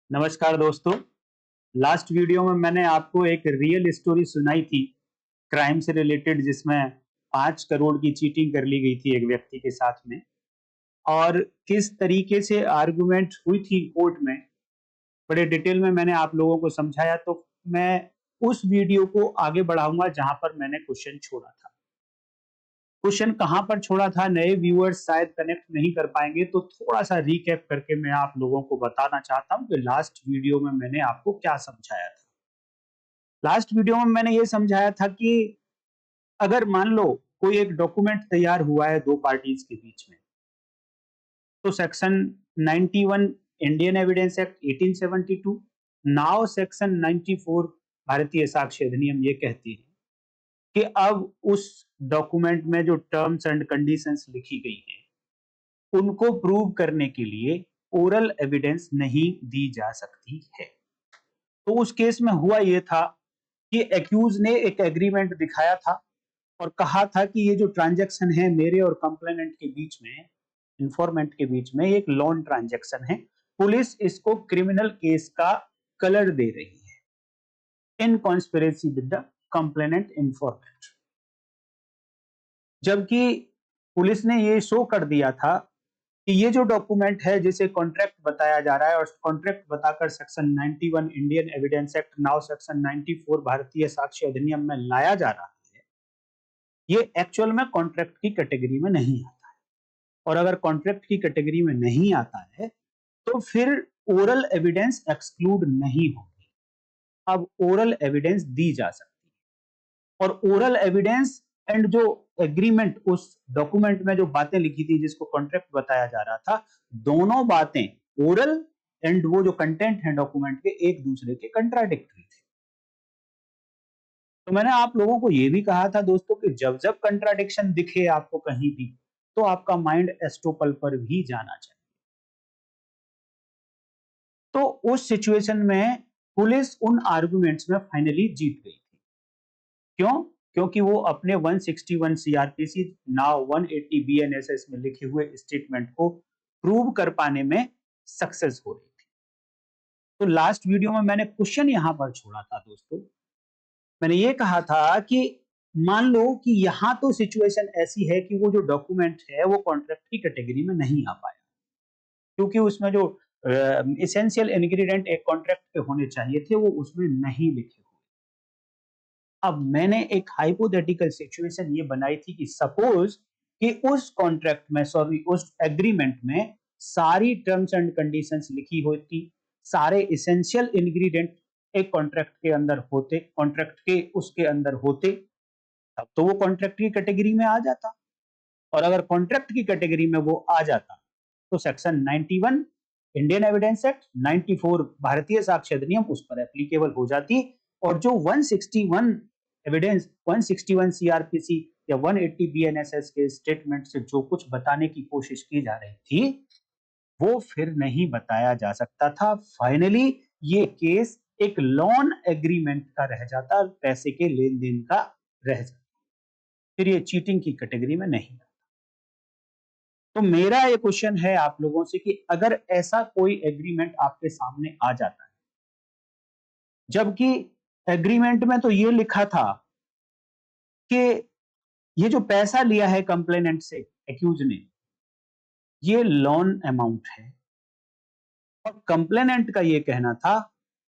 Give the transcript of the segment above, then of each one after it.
नमस्कार दोस्तों। Last video में मैंने आपको एक रियल स्टोरी सुनाई थी क्राइम से रिलेटेड, जिसमें 5 करोड़ की चीटिंग कर ली गई थी एक व्यक्ति के साथ में, और किस तरीके से आर्गुमेंट हुई थी कोर्ट में, बड़े डिटेल में मैंने आप लोगों को समझाया। तो मैं उस वीडियो को आगे बढ़ाऊंगा जहां पर मैंने क्वेश्चन छोड़ा था। क्वेश्चन कहां पर छोड़ा था, नए व्यूअर्स शायद कनेक्ट नहीं कर पाएंगे, तो थोड़ा सा रिकैप करके मैं आप लोगों को बताना चाहता हूं कि लास्ट वीडियो में मैंने आपको क्या समझाया था। लास्ट वीडियो में मैंने ये समझाया था कि अगर मान लो कोई एक डॉक्यूमेंट तैयार हुआ है दो पार्टीज के बीच में, तो section 91 Indian evidence act 1872, now section 94 भारतीय साक्ष्य अधिनियम ये कहती है कि अब उस डॉक्यूमेंट में जो टर्म्स एंड कंडीशंस लिखी गई हैं उनको प्रूव करने के लिए ओरल एविडेंस नहीं दी जा सकती है। तो उस केस में हुआ ये था कि एक्यूज ने एक एग्रीमेंट दिखाया था और कहा था कि ये जो ट्रांजैक्शन है मेरे और कंप्लेनेंट के बीच में, इंफॉर्मेंट के बीच में, एक लोन ट्रांजैक्शन है। पुलिस इसको क्रिमिनल केस का कलर दे रही है, in conspiracy with the complainant informant. जबकि पुलिस ने ये शो कर दिया था कि ये जो डॉक्यूमेंट है जिसे कॉन्ट्रैक्ट बताया जा रहा है, और कॉन्ट्रैक्ट बताकर section 91 Indian evidence act now section 94 भारतीय साक्ष्य अधिनियम में लाया जा रहा है, ये एक्चुअल में कॉन्ट्रैक्ट की कैटेगरी में नहीं आता है। और अगर कॉन्ट्रैक्ट की कैटेगरी में नहीं आता है तो फिर ओरल एविडेंस एक्सक्लूड नहीं होगी। अब ओरल एविडेंस दी जा सकती है, और ओरल एविडेंस एंड जो एग्रीमेंट उस डॉक्यूमेंट में जो बातें लिखी थी जिसको कॉन्ट्रैक्ट बताया जा रहा था, दोनों बातें, ओरल एंड वो जो कंटेंट है डॉक्यूमेंट के, एक दूसरे के कंट्राडिक्टरी थे। तो मैंने आप लोगों को यह भी कहा था दोस्तों कि जब जब कंट्राडिक्शन दिखे आपको कहीं भी, तो आपका माइंड एस्टोपल पर भी जाना चाहिए। तो उस सिचुएशन में पुलिस उन आर्गुमेंट्स में फाइनली जीत गई थी। क्यों? क्योंकि वो अपने 161 सीआरपीसी नाउ 180 बीएनएसएस में लिखे हुए स्टेटमेंट को प्रूव कर पाने में सक्सेस हो रही थी। तो लास्ट वीडियो में मैंने क्वेश्चन यहां पर छोड़ा था दोस्तों। मैंने ये कहा था कि मान लो कि यहां तो सिचुएशन ऐसी है कि वो जो डॉक्यूमेंट है वो कॉन्ट्रैक्ट की कैटेगरी में नहीं आ पाया, क्योंकि उसमें जो एसेंशियल इंग्रेडिएंट एक कॉन्ट्रैक्ट के होने चाहिए थे वो उसमें नहीं लिखे हुए। अब मैंने एक हाइपोथेटिकल सिचुएशन ये बनाई थी कि सपोज कि उस कॉन्ट्रैक्ट में, सॉरी उस एग्रीमेंट में सारी टर्म्स एंड कंडीशंस लिखी होती, सारे एसेंशियल इंग्रेडिएंट एक कॉन्ट्रैक्ट के अंदर होते, कॉन्ट्रैक्ट के उसके अंदर होते, तब तो वो कॉन्ट्रैक्ट की कैटेगरी में आ जाता। और अगर कॉन्ट्रैक्ट की कैटेगरी में वो आ जाता तो सेक्शन 91 इंडियन एविडेंस एक्ट, 94 भारतीय साक्ष्य अधिनियम उस पर एप्लीकेबल हो जाती, और जो 161 एविडेंस, 161 सीआरपीसी या 180 बीएनएसएस के स्टेटमेंट से जो कुछ बताने की कोशिश की जा रही थी वो फिर नहीं बताया जा सकता था। फाइनली ये केस एक लोन एग्रीमेंट का रह जाता, पैसे के लेन देन का रह जाता, फिर ये चीटिंग की कैटेगरी में नहीं। तो मेरा ये क्वेश्चन है आप लोगों से कि अगर ऐसा कोई एग्रीमेंट आपके सामने आ जाता है, जबकि एग्रीमेंट में तो ये लिखा था कि ये जो पैसा लिया है कंप्लेनेंट से एक्यूज ने, ये लोन अमाउंट है, और कंप्लेनेंट का ये कहना था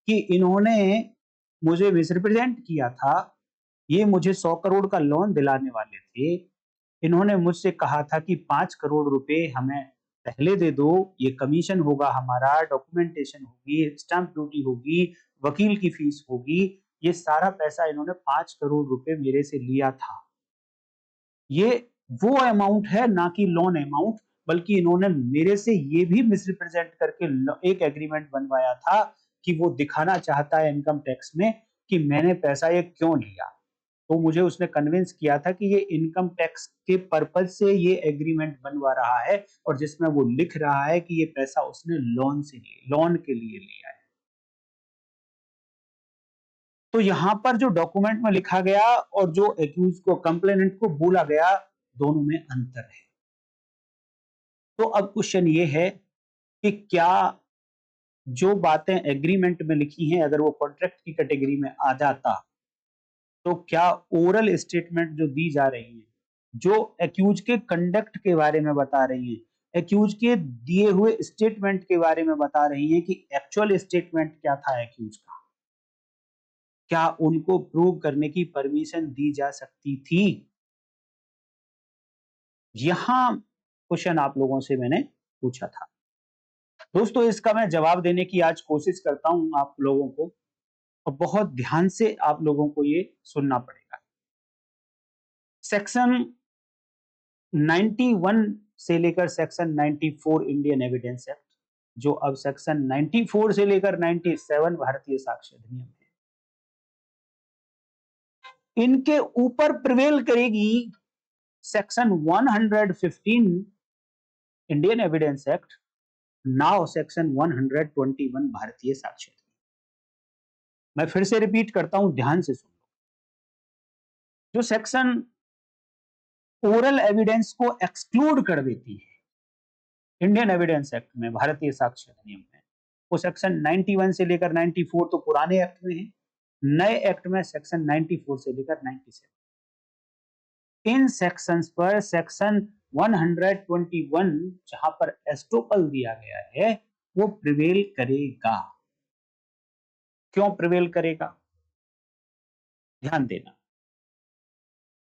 कि इन्होंने मुझे मिसरिप्रेजेंट किया था, ये मुझे 100 करोड़ का लोन दिलाने वाले थे, इन्होंने मुझसे कहा था कि 5 करोड़ रुपए हमें पहले दे दो, ये कमीशन होगा हमारा, डॉक्यूमेंटेशन होगी, स्टैंप ड्यूटी होगी, वकील की फीस होगी, ये सारा पैसा इन्होंने 5 करोड़ रुपए मेरे से लिया था। ये वो अमाउंट है ना कि लोन अमाउंट, बल्कि इन्होंने मेरे से ये भी मिसरिप्रेजेंट करके एक एग्रीमेंट बनवाया था कि वो दिखाना चाहता है इनकम टैक्स में कि मैंने पैसा ये क्यों लिया। तो मुझे उसने कन्विंस किया था कि ये इनकम टैक्स के पर्पज से ये एग्रीमेंट बनवा रहा है, और जिसमें वो लिख रहा है कि ये पैसा उसने लोन के लिए लिया है। तो यहां पर जो डॉक्यूमेंट में लिखा गया और जो एक्यूज को, कंप्लेनेंट को बोला गया, दोनों में अंतर है। तो अब क्वेश्चन ये है कि क्या जो बातें एग्रीमेंट में लिखी हैं अगर वो कॉन्ट्रैक्ट की कैटेगरी में आ जाता, तो क्या ओरल स्टेटमेंट जो दी जा रही है, जो एक्यूज के कंडक्ट के बारे में बता रही है, एक्यूज के दिए हुए स्टेटमेंट के बारे में बता रही है कि एक्चुअल स्टेटमेंट क्या था एक्यूज का, क्या उनको प्रूव करने की परमिशन दी जा सकती थी? यहां क्वेश्चन आप लोगों से मैंने पूछा था। दोस्तों इसका मैं जवाब देने की आज कोशिश करता हूं आप लोगों को, और बहुत ध्यान से आप लोगों को ये सुनना पड़ेगा। सेक्शन 91 से लेकर सेक्शन 94 इंडियन एविडेंस एक्ट, जो अब सेक्शन 94 से लेकर 97 भारतीय साक्ष्य अधिनियम है, इनके ऊपर प्रिवेल करेगी section 115 Indian evidence act, now section 121 भारतीय साक्ष्य अधिनियम। मैं फिर से रिपीट करता हूं, ध्यान से सुन लो। जो सेक्शन ओरल एविडेंस को एक्सक्लूड कर देती है इंडियन एविडेंस एक्ट में, भारतीय साक्ष्य अधिनियम में, वो सेक्शन 91 से लेकर 94 तो पुराने एक्ट में है, नए एक्ट में सेक्शन 94 से लेकर 97। इन सेक्शंस पर सेक्शन 121 जहां पर एस्टोपल दिया गया है वो प्रिवेल करेगा। क्यों प्रिवेल करेगा? ध्यान देना।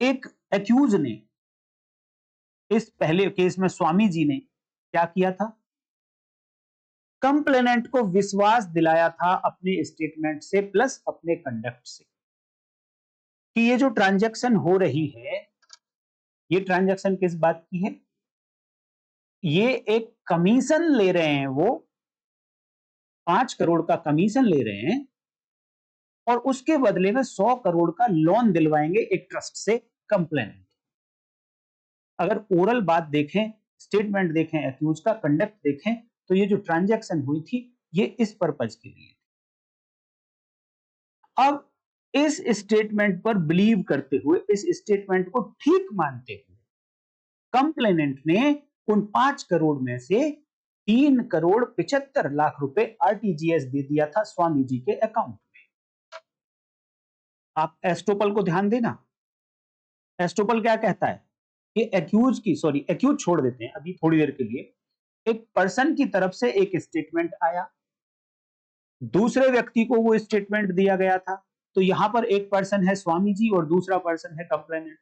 एक एक्यूज ने, इस पहले केस में स्वामी जी ने क्या किया था? कंप्लेनेंट को विश्वास दिलाया था अपने स्टेटमेंट से प्लस अपने कंडक्ट से कि ये जो ट्रांजैक्शन हो रही है, ये ट्रांजैक्शन किस बात की है? ये एक कमीशन ले रहे हैं, वो 5 करोड़ का कमीशन ले रहे हैं और उसके बदले में 100 करोड़ का लोन दिलवाएंगे एक ट्रस्ट से कंप्लेनेंट। अगर ओरल बात देखें, स्टेटमेंट देखें, एक्यूज का कंडक्ट देखें, तो ये जो ट्रांजैक्शन हुई थी ये इस पर्पज के लिए। अब इस स्टेटमेंट पर बिलीव करते हुए, इस स्टेटमेंट को ठीक मानते हुए, कंप्लेनेंट ने उन 5 करोड़ में से 3 करोड़ 75 लाख रुपए आरटीजीएस दे दिया था स्वामी जी के अकाउंट में। आप एस्टोपल को ध्यान देना। एस्टोपल क्या कहता है कि एक्यूज छोड़ देते हैं अभी थोड़ी देर के लिए। एक पर्सन की तरफ से एक स्टेटमेंट आया, दूसरे व्यक्ति को वो स्टेटमेंट दिया गया था, तो यहां पर एक पर्सन है स्वामी जी और दूसरा पर्सन है कंप्लेनेंट।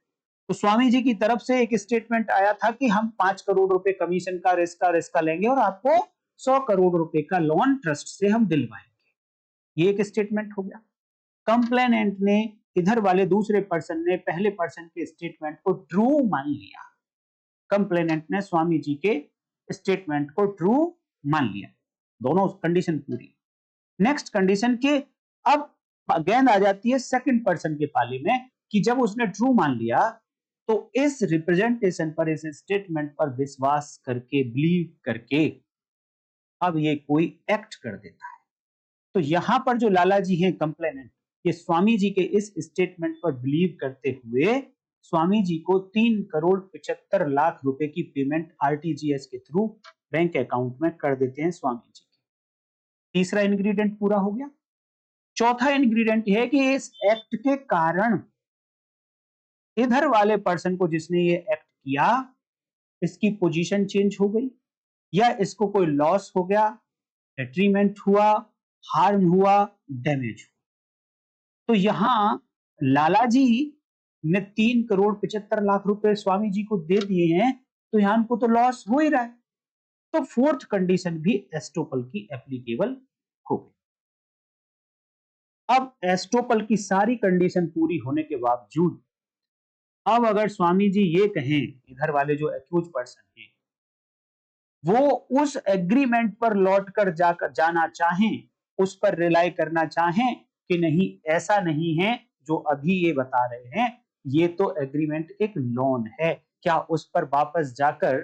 तो स्वामी जी की तरफ से एक स्टेटमेंट आया था कि हम 5 करोड़ रुपए कमीशन का रिस्क का लेंगे और आपको 100 करोड़ रुपए का लोन ट्रस्ट से हम दिलवाएंगे। ये एक स्टेटमेंट हो गया। कंप्लेनेंट ने, इधर वाले दूसरे पर्सन ने, पहले पर्सन के स्टेटमेंट को ट्रू मान लिया। कंप्लेनेंट ने स्वामी जी के स्टेटमेंट को ट्रू मान लिया। दोनों कंडीशन पूरी। नेक्स्ट कंडीशन के अब गेंद आ जाती है सेकंड पर्सन के पाले में कि जब उसने ट्रू मान लिया तो इस रिप्रेजेंटेशन पर, इस स्टेटमेंट पर विश्वास करके, बिलीव करके अब ये कोई एक्ट कर देता है। तो यहां पर जो लाला जी हैं कंप्लेनेंट, ये स्वामी जी के इस स्टेटमेंट पर बिलीव करते हुए स्वामी जी को 3 करोड़ 75 लाख रुपए की पेमेंट आरटीजीएस के थ्रू बैंक अकाउंट में कर देते हैं स्वामी जी। तीसरा इंग्रेडिएंट पूरा हो गया। चौथा इंग्रेडिएंट है कि इस एक्ट के कारण इधर वाले पर्सन को, जिसने ये एक्ट किया, इसकी पोजीशन चेंज हो गई या इसको कोई लॉस हो गया, डेट्रीमेंट हुआ, हार्म हुआ, डैमेज हुआ। तो यहां लाला जी ने 3 करोड़ 75 लाख रुपए स्वामी जी को दे दिए हैं, तो यहां उनको तो लॉस हो ही रहा है। तो फोर्थ कंडीशन भी एस्टोपल की एप्लीकेबल हो गई। अब एस्टोपल की सारी कंडीशन पूरी होने के बावजूद अब अगर स्वामी जी ये कहें, इधर वाले जो एक्यूज पर्सन है वो उस एग्रीमेंट पर लौटकर जाना चाहें, उस पर रिलाई करना चाहें कि नहीं ऐसा नहीं है जो अभी ये बता रहे हैं, ये तो एग्रीमेंट एक लोन है, क्या उस पर वापस जाकर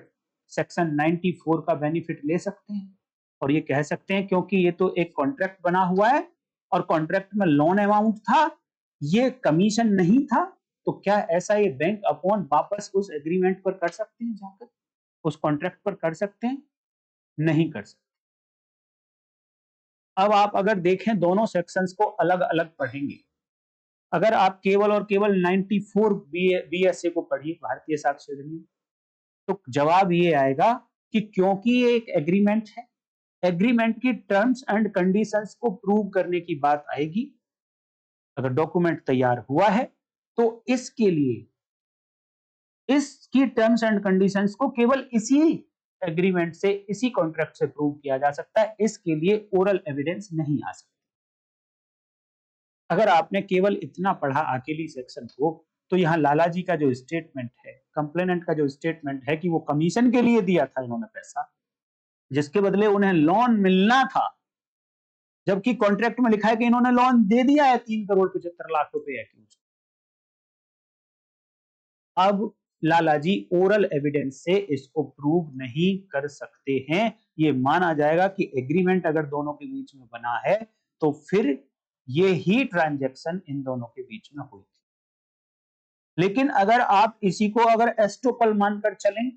सेक्शन 94 का बेनिफिट ले सकते हैं और ये कह सकते हैं क्योंकि ये तो एक कॉन्ट्रैक्ट बना हुआ है और कॉन्ट्रैक्ट में लोन अमाउंट था, ये कमीशन नहीं था, तो क्या ऐसा ये बैंक अपॉन वापस उस एग्रीमेंट पर कर सकते हैं, जाकर उस कॉन्ट्रैक्ट पर कर सकते हैं? नहीं कर सकते। अब आप अगर देखें दोनों सेक्शंस को अलग अलग पढ़ेंगे, अगर आप केवल और केवल 94 बीएसए को पढ़िए भारतीय साक्ष्य अधिनियम, तो जवाब ये आएगा कि क्योंकि ये एक एग्रीमेंट है, एग्रीमेंट की टर्म्स एंड कंडीशंस को प्रूव करने की बात आएगी। अगर डॉक्यूमेंट तैयार हुआ है तो इसके लिए इसकी टर्म्स एंड कंडीशंस को केवल इसी एग्रीमेंट से, इसी कॉन्ट्रैक्ट से प्रूव किया जा सकता है, इसके लिए ओरल एविडेंस नहीं आ सकता। अगर आपने केवल इतना पढ़ा अकेली सेक्शन को, तो यहाँ लाला जी का जो स्टेटमेंट है, कंप्लेनेंट का जो स्टेटमेंट है कि वो कमीशन के लिए दिया था इन्होंने पैसा, जिसके बदले उन्हें लोन मिलना था, जबकि कॉन्ट्रैक्ट में लिखा है कि इन्होंने लोन दे दिया है 3,75,00,000 रुपए एक्यूज। अब लाला जी ओरल एविडेंस से इसको प्रूव नहीं कर सकते हैं। ये माना जाएगा कि एग्रीमेंट अगर दोनों के बीच में बना है तो फिर ये ही ट्रांजैक्शन इन दोनों के बीच में हुई थी। लेकिन अगर आप इसी को अगर एस्टोपल मानकर चलें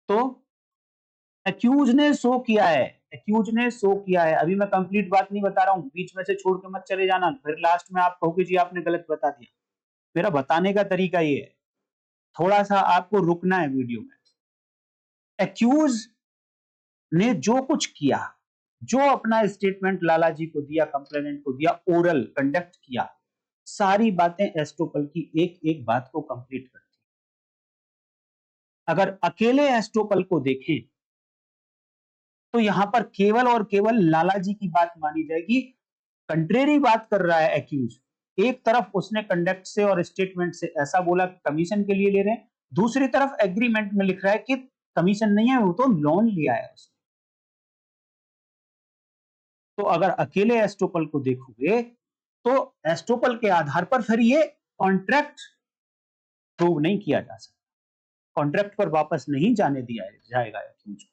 तो एक्यूज ने शो किया है, एक्यूज ने शो किया है। अभी मैं कंप्लीट बात नहीं बता रहा हूं, बीच में से छोड़ के मत चले जाना, फिर लास्ट में आप कहोगे जी आपने गलत बता दिया। मेरा बताने का तरीका ये है, थोड़ा सा आपको रुकना है वीडियो में। एक्यूज ने जो कुछ किया, जो अपना स्टेटमेंट लाला जी को दिया, कंप्लेनेंट को दिया, ओरल कंडक्ट किया, सारी बातें एस्टोपल की एक एक बात को कंप्लीट करती। अगर अकेले एस्टोपल को देखें तो यहां पर केवल और केवल लाला जी की बात मानी जाएगी। कंट्रेरी बात कर रहा है एक्यूज, एक तरफ उसने कंडक्ट से और स्टेटमेंट से ऐसा बोला कि कमीशन के लिए ले रहे हैं, दूसरी तरफ एग्रीमेंट में लिख रहा है कि कमीशन नहीं है, वो तो लोन लिया है उसने। तो अगर अकेले एस्टोपल को देखोगे तो एस्टोपल के आधार पर फिर ये कॉन्ट्रैक्ट प्रूव नहीं किया जा सकता, कॉन्ट्रैक्ट पर वापस नहीं जाने दिया जाएगा एक्यूज को,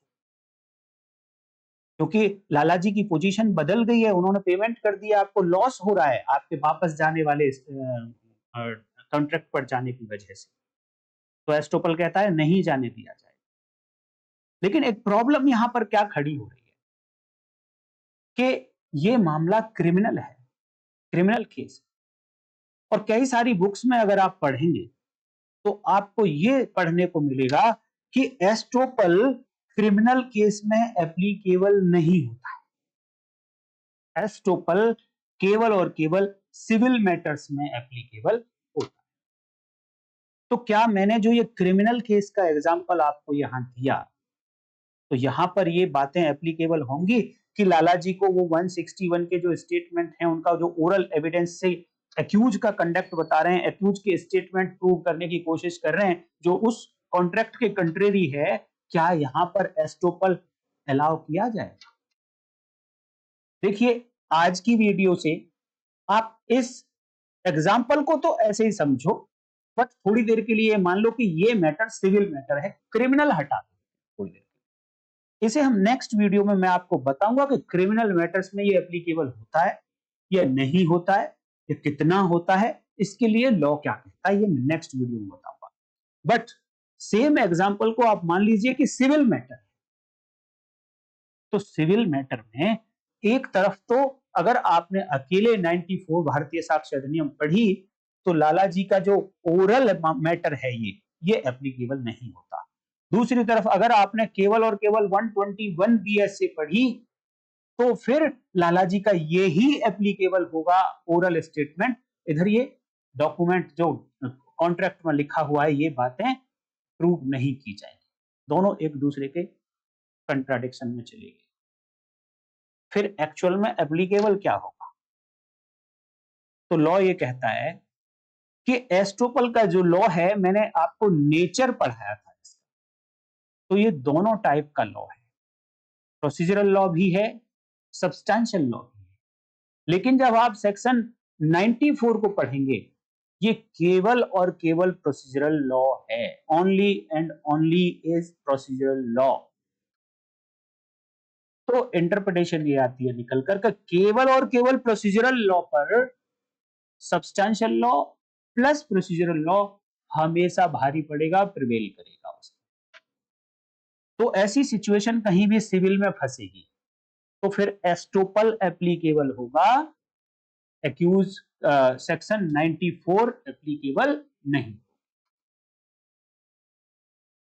क्योंकि लाला जी की पोजीशन बदल गई है, उन्होंने पेमेंट कर दिया, आपको लॉस हो रहा है आपके वापस जाने वाले कॉन्ट्रैक्ट पर जाने की वजह से। तो एस्टोपल कहता है नहीं जाने दिया जाए। लेकिन एक प्रॉब्लम यहां पर क्या खड़ी हो रही है कि ये मामला क्रिमिनल है, क्रिमिनल केस, और कई सारी बुक्स में अगर आप पढ़ेंगे तो आपको ये पढ़ने को मिलेगा कि एस्टोपल क्रिमिनल केस में एप्लीकेबल नहीं होता है, एस्टोपल केवल और केवल सिविल मैटर्स में एप्लीकेबल होता है। तो क्या मैंने जो ये क्रिमिनल केस का एग्जांपल आपको यहां दिया, तो यहां पर ये बातें एप्लीकेबल होंगी कि लाला जी को वो 161 के जो स्टेटमेंट हैं, उनका जो ओरल एविडेंस से एक्यूज का कंडक्ट बता रहे हैं, एक्यूज के स्टेटमेंट प्रूव करने की कोशिश कर रहे हैं जो उस कॉन्ट्रैक्ट के कंट्रेरी है, क्या यहां पर एस्टोपल अलाउ किया जाएगा? देखिए, आज की वीडियो से आप इस एग्जाम्पल को तो ऐसे ही समझो, बट थोड़ी देर के लिए मान लो कि ये मैटर सिविल मैटर है, क्रिमिनल हटा दो थोड़ी देर। इसे हम नेक्स्ट वीडियो में मैं आपको बताऊंगा कि क्रिमिनल मैटर्स में ये एप्लीकेबल होता है या नहीं होता है, या कितना होता है, इसके लिए लॉ क्या कहता है, ये मैं नेक्स्ट वीडियो में बताऊंगा। बट सेम एग्जांपल को आप मान लीजिए कि सिविल मैटर, तो सिविल मैटर में एक तरफ तो अगर आपने अकेले 94 भारतीय साक्ष्य अधिनियम पढ़ी तो लाला जी का जो ओरल मैटर है ये एप्लीकेबल नहीं होता। दूसरी तरफ अगर आपने केवल और केवल 121 बीएस से पढ़ी तो फिर लाला जी का ये ही एप्लीकेबल होगा ओरल स्टेटमेंट। इधर ये डॉक्यूमेंट जो कॉन्ट्रैक्ट में लिखा हुआ है, ये बातें प्रूव नहीं की जाएंगी, दोनों एक दूसरे के कंट्राडिक्शन में चलेगी। फिर एक्चुअल में एप्लीकेबल क्या होगा? तो लॉ ये कहता है कि एस्टोपल का जो लॉ है, मैंने आपको नेचर पढ़ाया था इसका, तो ये दोनों टाइप का लॉ है, प्रोसीजरल लॉ भी है, सब्सटैंशियल लॉ भी है। लेकिन जब आप सेक्शन 94 को पढ़ेंगे, ये केवल और केवल प्रोसीजरल लॉ है, only and only is procedural law. तो इंटरप्रिटेशन ये आती है निकल कर केवल और केवल प्रोसीजरल लॉ पर substantial law plus procedural law हमेशा भारी पड़ेगा, प्रिवेल करेगा उसमें। तो ऐसी सिचुएशन कहीं भी सिविल में फंसेगी तो फिर एस्टोपल एप्लीकेबल होगा, एक्यूज सेक्शन 94 एप्लीकेबल नहीं।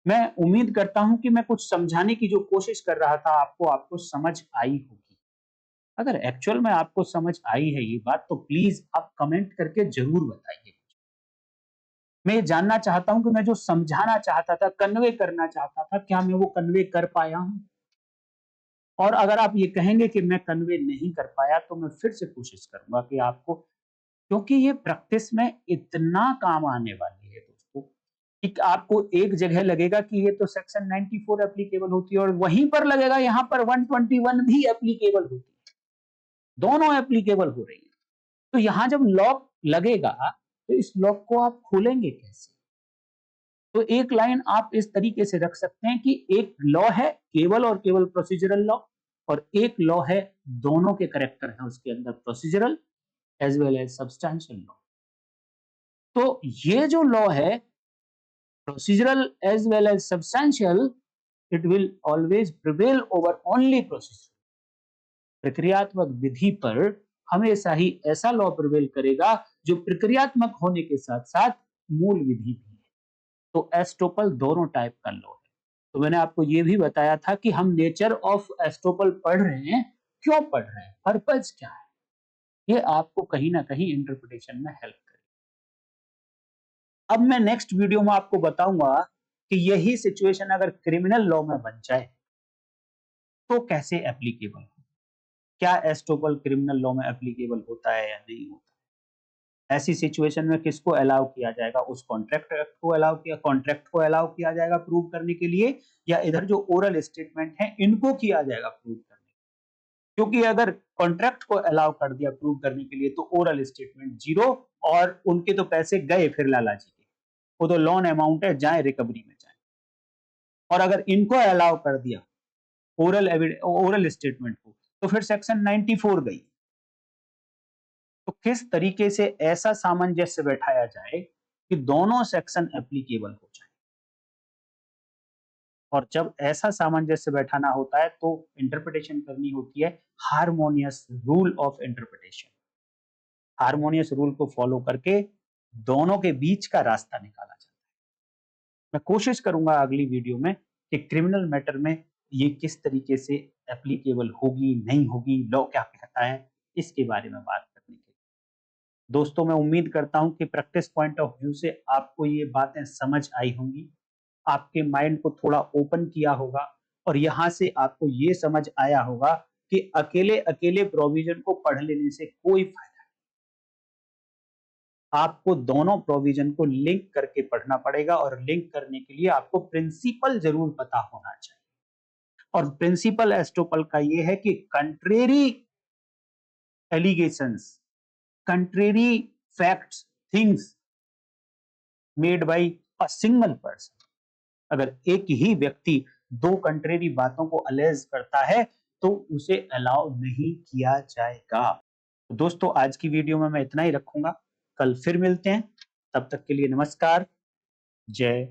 मैं उम्मीद करता हूं कि मैं कुछ समझाने की जो कोशिश कर रहा था आपको समझ आई होगी। अगर एक्चुअल में आपको समझ आई है ये बात, तो प्लीज आप कमेंट करके जरूर बताइए। मैं ये जानना चाहता हूं कि मैं जो समझाना चाहता था, कन्वे करना चाहता था, क्या मैं वो कन्वे कर पाया हूं? और अगर आप ये कहेंगे कि मैं कन्वे नहीं कर पाया, तो मैं फिर से कोशिश करूंगा कि आपको, क्योंकि ये प्रैक्टिस में इतना काम आने वाली है दोस्तों, कि आपको एक जगह लगेगा कि ये तो सेक्शन 94 एप्लीकेबल होती है, और वहीं पर लगेगा यहाँ पर 121 भी एप्लीकेबल होती है, दोनों एप्लीकेबल हो रही है। तो यहाँ जब लॉक लगेगा, तो इस लॉक को आप खोलेंगे कैसे? तो एक लाइन आप इस तरीके से रख सकते हैं कि एक लॉ है केवल और केवल प्रोसीजरल लॉ, और एक लॉ है, दोनों के करेक्टर हैं उसके अंदर, procedural as well as substantial law. तो ये जो लॉ है, procedural as well as substantial, it will always prevail over only procedure. प्रक्रियात्मक विधि पर हमेशा ही ऐसा लॉ प्रिवेल करेगा जो प्रक्रियात्मक होने के साथ साथ मूल विधि भी है। तो एस्टोपल दोनों टाइप का लॉ है। तो मैंने आपको ये भी बताया था कि हम नेचर ऑफ एस्टोपल पढ़ रहे हैं, क्यों पढ़ रहे हैं, पर्पज क्या है, ये आपको कहीं ना कहीं इंटरप्रिटेशन में हेल्प करेगा। अब मैं नेक्स्ट वीडियो में आपको बताऊंगा कि यही सिचुएशन अगर क्रिमिनल लॉ में बन जाए तो कैसे एप्लीकेबल हो, क्या एस्टोपल क्रिमिनल लॉ में एप्लीकेबल होता है या नहीं होता है, ऐसी सिचुएशन में किसको अलाउ किया जाएगा, उस कॉन्ट्रैक्ट को अलाउ किया जाएगा प्रूव करने के लिए, या इधर जो ओरल स्टेटमेंट है इनको किया जाएगा प्रूव करने, क्योंकि अगर कॉन्ट्रैक्ट को अलाउ कर दिया प्रूव करने के लिए तो ओरल स्टेटमेंट जीरो, और उनके तो पैसे गए फिर लाला जी के, वो तो लोन अमाउंट है, जाए रिकवरी में जाए। और अगर इनको अलाउ कर दिया ओरल स्टेटमेंट को, तो फिर सेक्शन 94 गई। तो किस तरीके से ऐसा सामंजस्य बैठाया जाए कि दोनों सेक्शन एप्लीकेबल हो जाए, और जब ऐसा सामंजस्य बैठाना होता है तो इंटरप्रिटेशन करनी होती है harmonious rule of interpretation. Harmonious rule को फॉलो करके दोनों के बीच का रास्ता निकाला जाता है। मैं कोशिश करूंगा अगली वीडियो में कि क्रिमिनल मैटर में ये किस तरीके से एप्लीकेबल होगी, नहीं होगी, लॉ क्या कहता है, इसके बारे में बात करने के लिए। दोस्तों, मैं उम्मीद करता हूं कि प्रैक्टिस पॉइंट ऑफ व्यू से आपको ये बातें समझ आई होंगी, आपके माइंड को थोड़ा ओपन किया होगा, और यहां से आपको ये समझ आया होगा कि अकेले अकेले प्रोविजन को पढ़ लेने से कोई फायदा, आपको दोनों प्रोविजन को लिंक करके पढ़ना पड़ेगा, और लिंक करने के लिए आपको प्रिंसिपल जरूर पता होना चाहिए। और प्रिंसिपल एस्टोपल का ये है कि contrary allegations, contrary facts, things made by a single person, अगर एक ही व्यक्ति दो कंट्रेरी बातों को अलेज करता है तो उसे अलाउ नहीं किया जाएगा। तो दोस्तों, आज की वीडियो में मैं इतना ही रखूंगा, कल फिर मिलते हैं, तब तक के लिए नमस्कार, जय